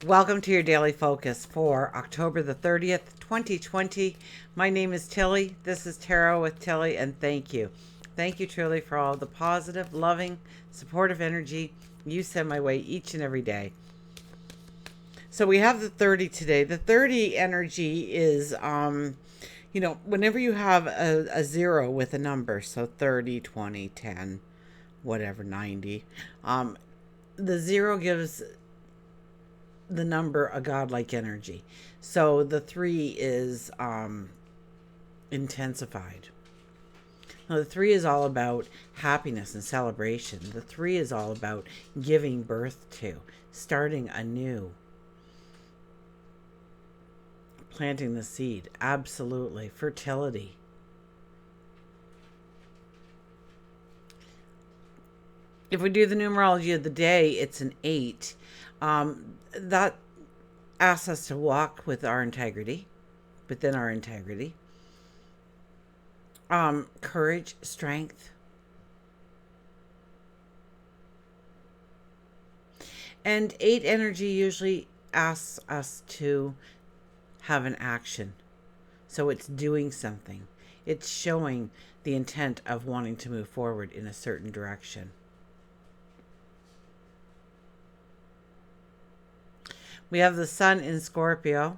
Welcome to your daily focus for October the 30th, 2020. My name is Tilly. This is Tarot with Tilly, and thank you. Thank you truly for all the positive, loving, supportive energy you send my way each and every day. So we have the 30 today. The 30 energy is, whenever you have a zero with a number, so 30, 20, 10, whatever, 90, the zero gives the number a godlike energy. So the three is intensified. Now, the three is all about happiness and celebration. The three is all about giving birth to, starting anew, planting the seed. Absolutely. Fertility. If we do the numerology of the day, it's an 8. That asks us to walk with our integrity, within our integrity. Courage, strength. And 8 energy usually asks us to have an action. So it's doing something. It's showing the intent of wanting to move forward in a certain direction. We have the sun in Scorpio.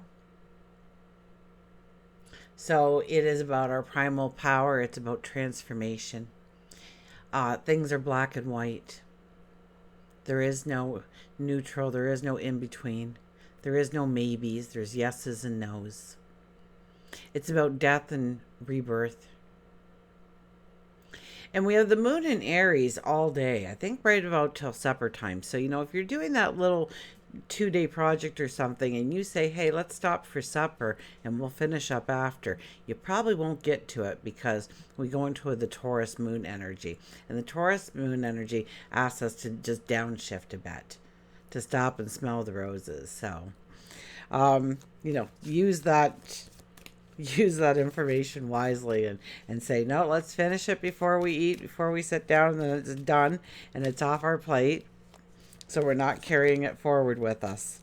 So it is about our primal power. It's about transformation. Things are black and white. There is no neutral. There is no in between. There is no maybes. There's yeses and nos. It's about death and rebirth. And we have the moon in Aries all day. I think right about till supper time. So, if you're doing that little 2-day project or something and you say, hey, let's stop for supper and we'll finish up after, you probably won't get to it because we go into the Taurus moon energy. And the Taurus moon energy asks us to just downshift a bit, to stop and smell the roses. So, use that information wisely and say, no, let's finish it before we eat, before we sit down, and then it's done and it's off our plate. So we're not carrying it forward with us.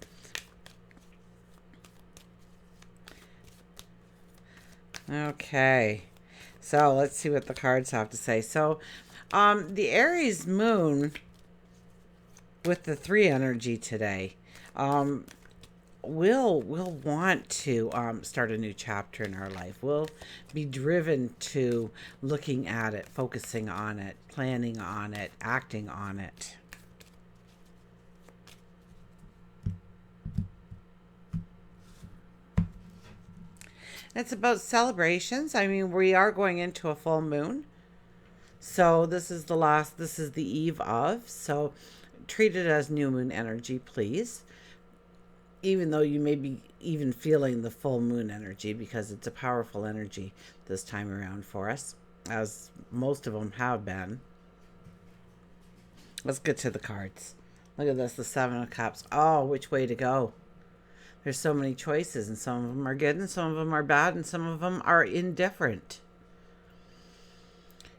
Okay. So let's see what the cards have to say. So the Aries moon with the 3 energy today, we'll want to start a new chapter in our life. We'll be driven to looking at it, focusing on it, planning on it, acting on it. It's about celebrations. I mean, we are going into a full moon. So this is the eve of. So treat it as new moon energy, please. Even though you may be even feeling the full moon energy because it's a powerful energy this time around for us, as most of them have been. Let's get to the cards. Look at this, the 7 of Cups. Oh, which way to go? There's so many choices, and some of them are good, and some of them are bad, and some of them are indifferent.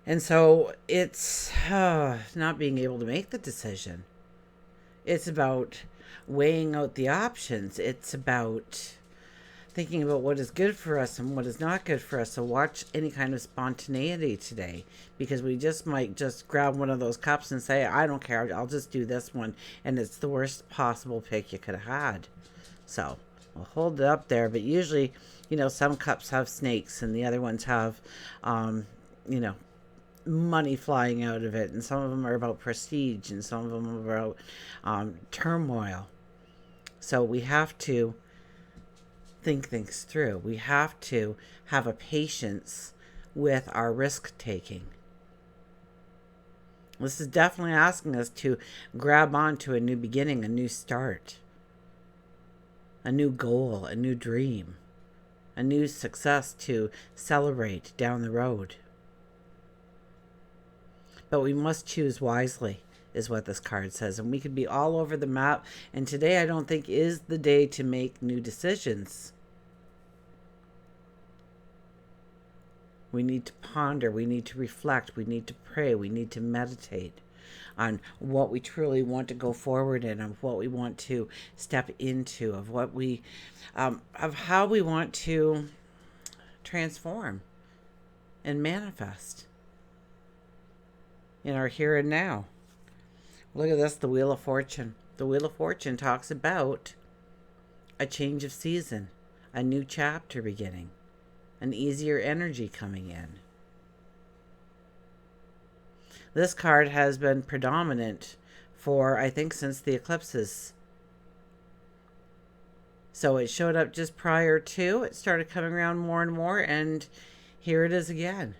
And so it's not being able to make the decision. It's about weighing out the options. It's about thinking about what is good for us and what is not good for us. So watch any kind of spontaneity today, because we just might just grab one of those cups and say, I don't care, I'll just do this one. And it's the worst possible pick you could have had. So we'll hold it up there. But usually, some cups have snakes and the other ones have, money flying out of it. And some of them are about prestige and some of them are about turmoil. So we have to think things through. We have to have a patience with our risk taking. This is definitely asking us to grab onto a new beginning, a new start. A new goal, a new dream, a new success to celebrate down the road. But we must choose wisely, is what this card says. And we could be all over the map. And today I don't think is the day to make new decisions. We need to ponder. We need to reflect. We need to pray. We need to meditate. on what we truly want to go forward in, of what we want to step into, of what we, of how we want to transform and manifest in our here and now. Look at this, the Wheel of Fortune. The Wheel of Fortune talks about a change of season, a new chapter beginning, an easier energy coming in. This card has been predominant for, I think, since the eclipses. So it showed up just prior to, it started coming around more and more, and here it is again.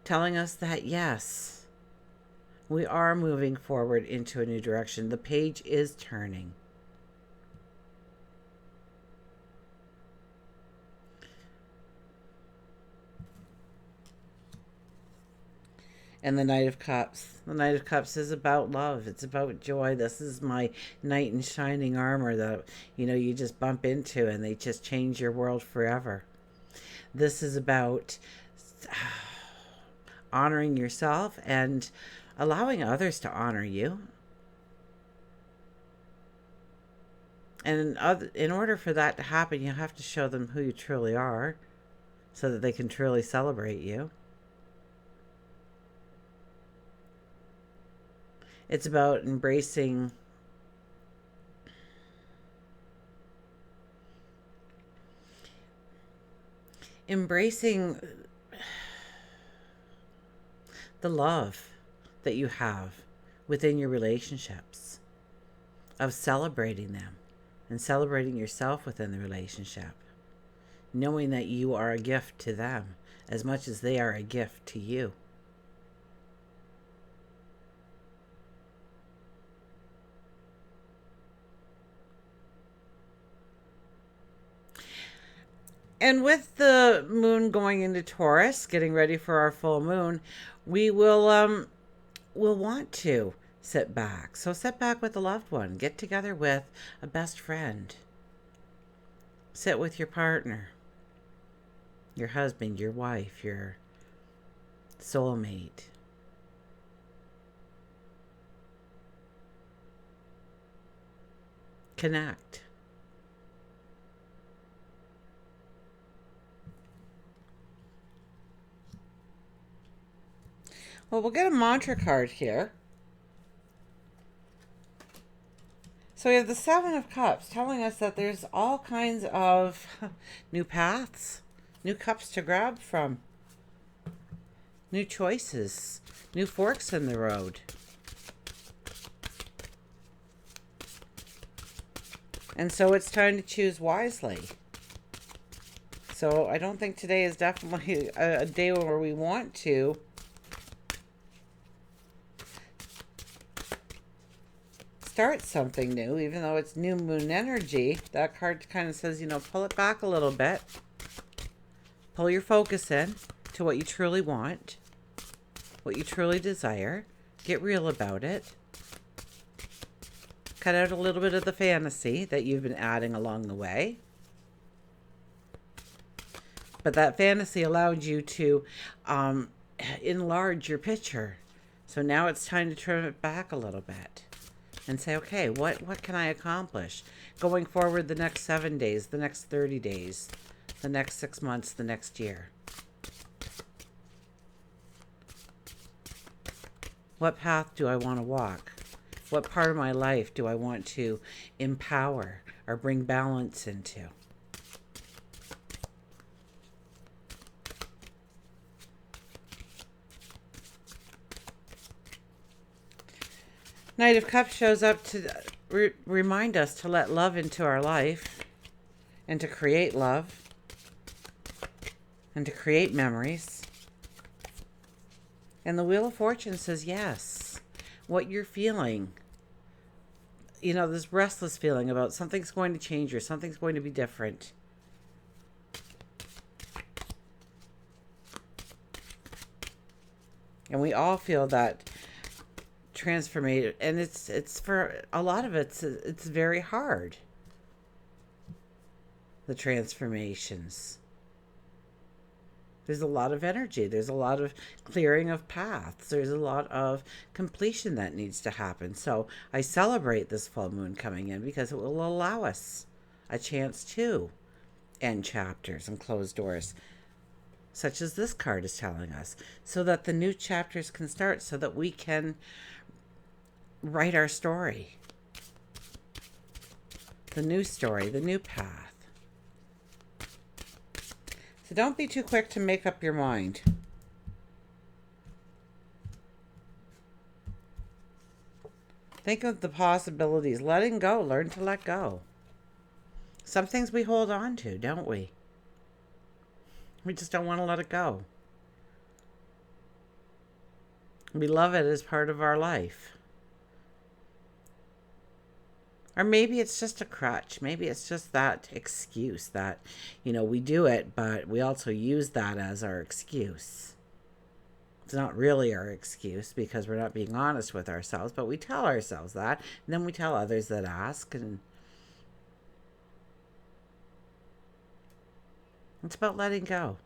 Telling us that, yes, we are moving forward into a new direction. The page is turning. And the Knight of Cups. The Knight of Cups is about love. It's about joy. This is my knight in shining armor that, you just bump into and they just change your world forever. This is about honoring yourself and allowing others to honor you. And in order for that to happen, you have to show them who you truly are so that they can truly celebrate you. It's about embracing the love that you have within your relationships, of celebrating them and celebrating yourself within the relationship, knowing that you are a gift to them as much as they are a gift to you. And with the moon going into Taurus, getting ready for our full moon, we will want to sit back. So sit back with a loved one. Get together with a best friend. Sit with your partner, your husband, your wife, your soulmate. Connect. Well, we'll get a mantra card here. So we have the Seven of Cups telling us that there's all kinds of new paths, new cups to grab from, new choices, new forks in the road. And so it's time to choose wisely. So I don't think today is definitely a day where we want to start something new, even though it's new moon energy. That card kind of says, pull it back a little bit. Pull your focus in to what you truly want, what you truly desire. Get real about it. Cut out a little bit of the fantasy that you've been adding along the way. But that fantasy allowed you to enlarge your picture. So now it's time to trim it back a little bit and say, okay, what can I accomplish going forward the next 7 days, the next 30 days, the next 6 months, the next year? What path do I want to walk? What part of my life do I want to empower or bring balance into? Knight of Cups shows up to remind us to let love into our life and to create love and to create memories. And the Wheel of Fortune says, yes, what you're feeling, this restless feeling about something's going to change or something's going to be different. And we all feel that transformative, and it's for a lot of it's very hard, the transformations, There's a lot of energy. There's a lot of clearing of paths. There's a lot of completion that needs to happen. So I celebrate this full moon coming in because it will allow us a chance to end chapters and close doors, such as this card is telling us, so that the new chapters can start, so that we can write our story, the new story, the new path. So don't be too quick to make up your mind. Think of the possibilities. Letting go. Learn to let go. Some things we hold on to, don't we? We just don't want to let it go. We love it as part of our life. Or maybe it's just a crutch. Maybe it's just that excuse that, we do it, but we also use that as our excuse. It's not really our excuse because we're not being honest with ourselves, but we tell ourselves that, and then we tell others that ask, and it's about letting go.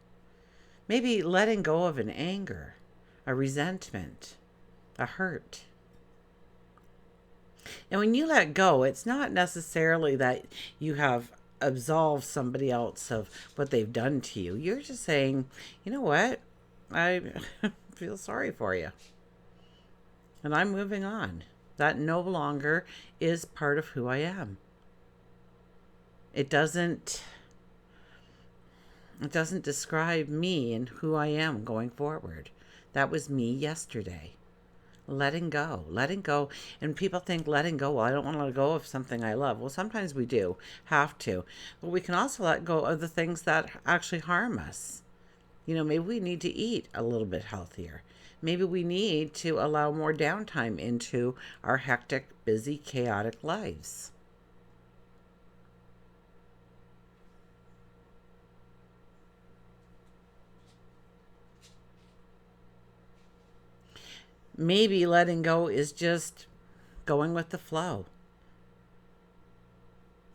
Maybe letting go of an anger, a resentment, a hurt. And when you let go, it's not necessarily that you have absolved somebody else of what they've done to you. You're just saying, you know what? I feel sorry for you. And I'm moving on. That no longer is part of who I am. It doesn't describe me and who I am going forward. That was me yesterday. Letting go. And people think letting go, well, I don't want to let go of something I love. Well, sometimes we do have to. But we can also let go of the things that actually harm us. Maybe we need to eat a little bit healthier. Maybe we need to allow more downtime into our hectic, busy, chaotic lives. Maybe letting go is just going with the flow.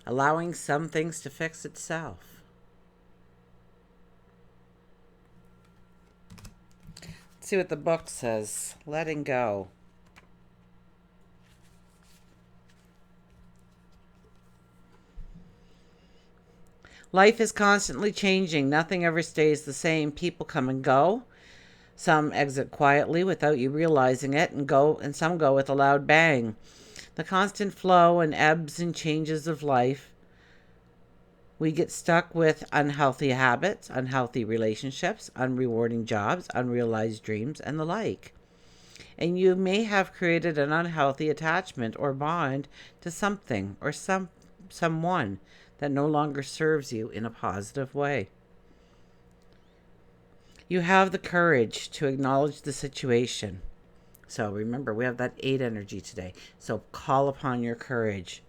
Allowing some things to fix itself. Let's see what the book says. Letting go. Life is constantly changing. Nothing ever stays the same. People come and go. Some exit quietly without you realizing it, and some go with a loud bang. The constant flow and ebbs and changes of life. We get stuck with unhealthy habits, unhealthy relationships, unrewarding jobs, unrealized dreams, and the like. And you may have created an unhealthy attachment or bond to something or someone that no longer serves you in a positive way. You have the courage to acknowledge the situation. So remember, we have that 8 energy today. So call upon your courage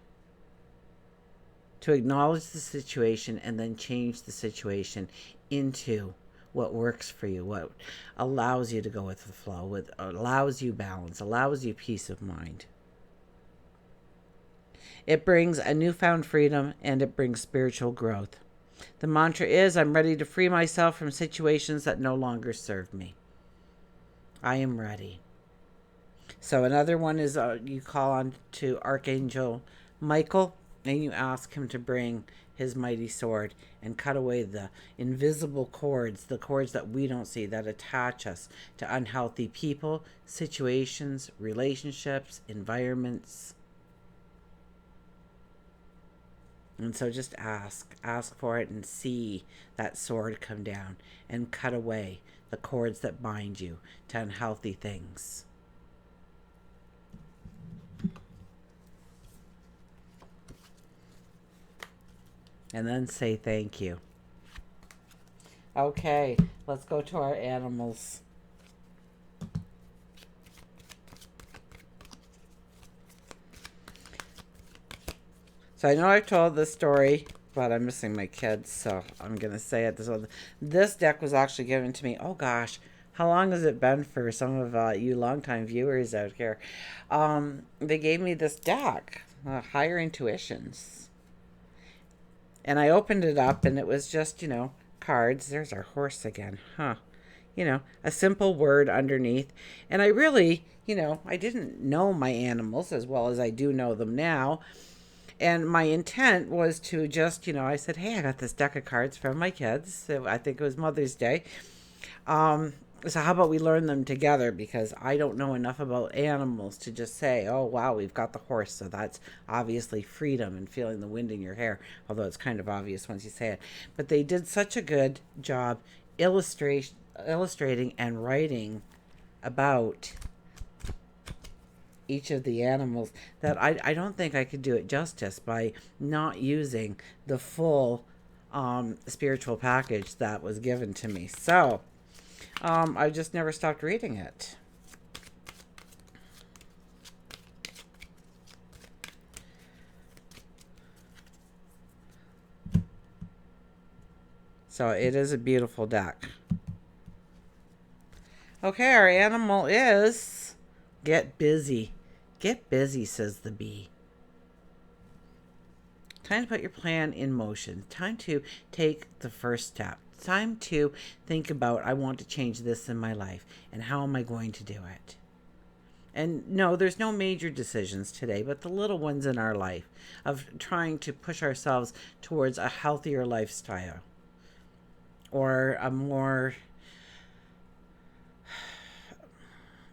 to acknowledge the situation and then change the situation into what works for you, what allows you to go with the flow, what allows you balance, allows you peace of mind. It brings a newfound freedom and it brings spiritual growth. The mantra is, I'm ready to free myself from situations that no longer serve me. I am ready. So another one is you call on to Archangel Michael and you ask him to bring his mighty sword and cut away the invisible cords, the cords that we don't see that attach us to unhealthy people, situations, relationships, environments. And so just ask for it and see that sword come down and cut away the cords that bind you to unhealthy things. And then say thank you. Okay, let's go to our animals. So I know I've told this story, but I'm missing my kids, so I'm going to say it. This deck was actually given to me. Oh, gosh. How long has it been for some of you longtime viewers out here? They gave me this deck, Higher Intuitions. And I opened it up, and it was just, cards. There's our horse again, huh? A simple word underneath. And I really, I didn't know my animals as well as I do know them now. And my intent was to just, I said, hey, I got this deck of cards from my kids. So I think it was Mother's Day. So how about we learn them together, because I don't know enough about animals to just say, oh, wow, we've got the horse. So that's obviously freedom and feeling the wind in your hair, although it's kind of obvious once you say it. But they did such a good job illustrating and writing about each of the animals that I don't think I could do it justice by not using the full spiritual package that was given to me. So I just never stopped reading it. So it is a beautiful deck. Okay, our animal is get busy. Get busy, says the bee. Time to put your plan in motion. Time to take the first step. Time to think about, I want to change this in my life, and how am I going to do it? And no, there's no major decisions today, but the little ones in our life of trying to push ourselves towards a healthier lifestyle or a more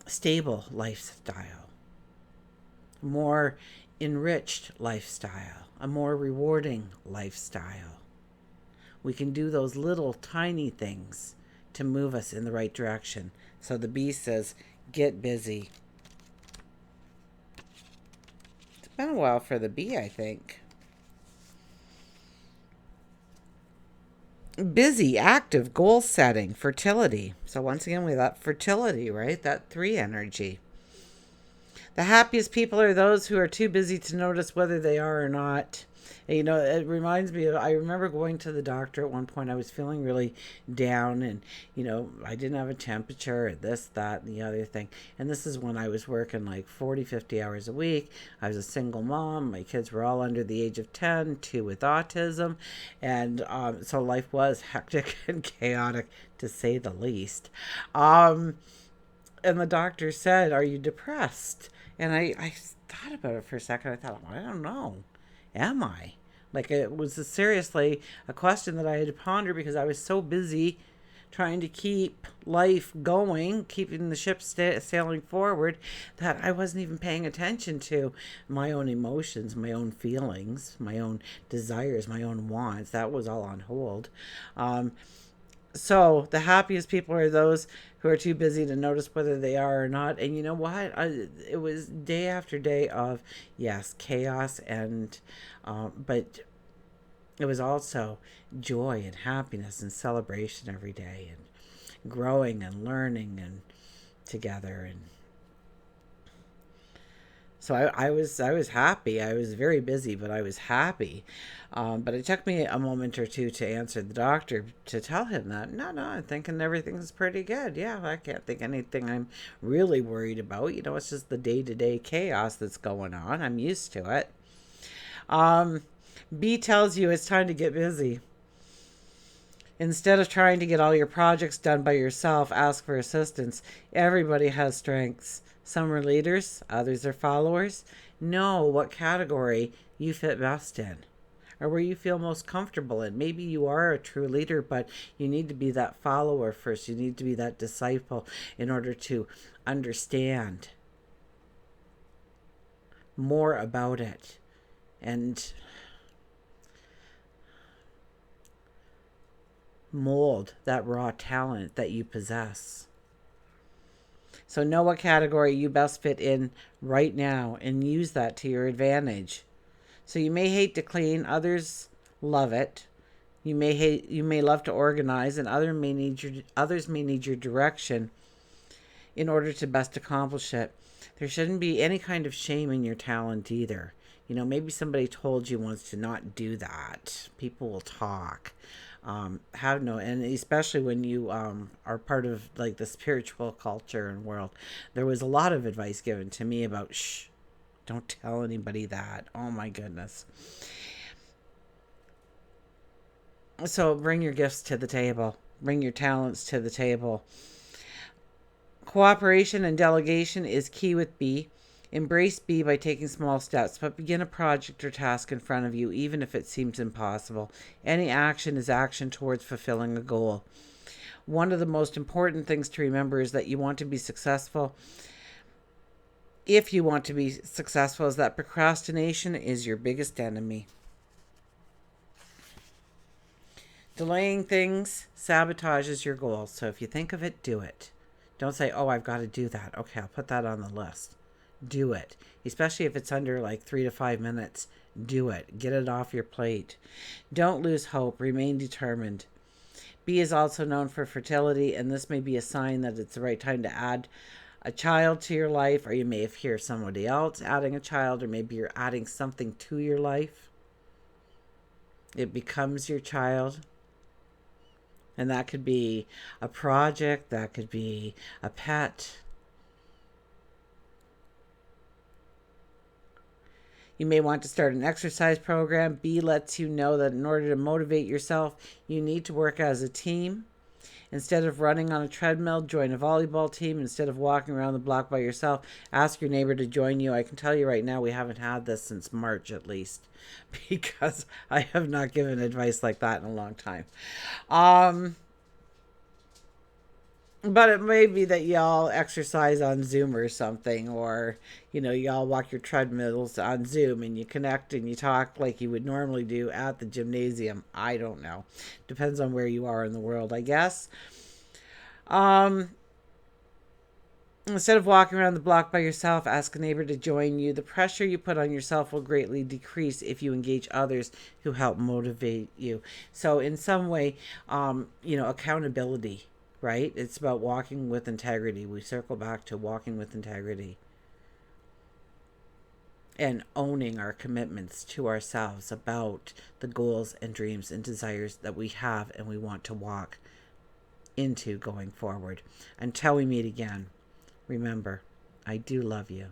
stable lifestyle, more enriched lifestyle, a more rewarding lifestyle. We can do those little tiny things to move us in the right direction. So the bee says, get busy. It's been a while for the bee, I think. Busy, active, goal setting, fertility. So once again, we have that fertility, right? That 3 energy. The happiest people are those who are too busy to notice whether they are or not. And, it reminds me of, I remember going to the doctor at one point. I was feeling really down, and, I didn't have a temperature, and this, that, and the other thing. And this is when I was working like 40, 50 hours a week. I was a single mom. My kids were all under the age of 10, 2 with autism. And so life was hectic and chaotic, to say the least. And the doctor said, are you depressed? And I thought about it for a second. I thought, I don't know. Am I? Like, it was seriously a question that I had to ponder, because I was so busy trying to keep life going, keeping the ship sailing forward, that I wasn't even paying attention to my own emotions, my own feelings, my own desires, my own wants. That was all on hold. So the happiest people are those who are too busy to notice whether they are or not. And you know what? It was day after day of, yes, chaos, and but it was also joy and happiness and celebration every day, and growing and learning and together. And so I was happy. I was very busy, but I was happy. But it took me a moment or two to answer the doctor, to tell him that, no, I'm thinking everything's pretty good. Yeah, I can't think anything I'm really worried about. It's just the day-to-day chaos that's going on. I'm used to it. B tells you it's time to get busy. Instead of trying to get all your projects done by yourself, ask for assistance. Everybody has strengths. Some are leaders, others are followers. Know what category you fit best in, or where you feel most comfortable in. Maybe you are a true leader, but you need to be that follower first. You need to be that disciple in order to understand more about it and mold that raw talent that you possess. So know what category you best fit in right now and use that to your advantage. So you may hate to clean, others love it. You may love to organize, and others may need your direction in order to best accomplish it. There shouldn't be any kind of shame in your talent either. Maybe somebody told you once to not do that. People will talk. And especially when you are part of like the spiritual culture and world, there was a lot of advice given to me about, shh, don't tell anybody that. Oh my goodness. So bring your gifts to the table. Bring your talents to the table. Cooperation and delegation is key with B. Embrace B by taking small steps, but begin a project or task in front of you, even if it seems impossible. Any action is action towards fulfilling a goal. One of the most important things to remember is that you want to be successful. If you want to be successful, is that procrastination is your biggest enemy. Delaying things sabotages your goals. So if you think of it, do it. Don't say, oh, I've got to do that. Okay, I'll put that on the list. Do it. Especially if it's under like 3 to 5 minutes. Do it. Get it off your plate. Don't lose hope. Remain determined. B is also known for fertility, and this may be a sign that it's the right time to add a child to your life, or you may hear somebody else adding a child, or maybe you're adding something to your life. It becomes your child. And that could be a project, that could be a pet. You may want to start an exercise program. B lets you know that in order to motivate yourself, you need to work as a team. Instead of running on a treadmill, join a volleyball team. Instead of walking around the block by yourself, ask your neighbor to join you. I can tell you right now, we haven't had this since March at least, because I have not given advice like that in a long time. But it may be that y'all exercise on Zoom or something, or, y'all walk your treadmills on Zoom and you connect and you talk like you would normally do at the gymnasium. I don't know. Depends on where you are in the world, I guess. Instead of walking around the block by yourself, ask a neighbor to join you. The pressure you put on yourself will greatly decrease if you engage others who help motivate you. So in some way, accountability. Right? It's about walking with integrity. We circle back to walking with integrity and owning our commitments to ourselves about the goals and dreams and desires that we have and we want to walk into going forward. Until we meet again, remember, I do love you.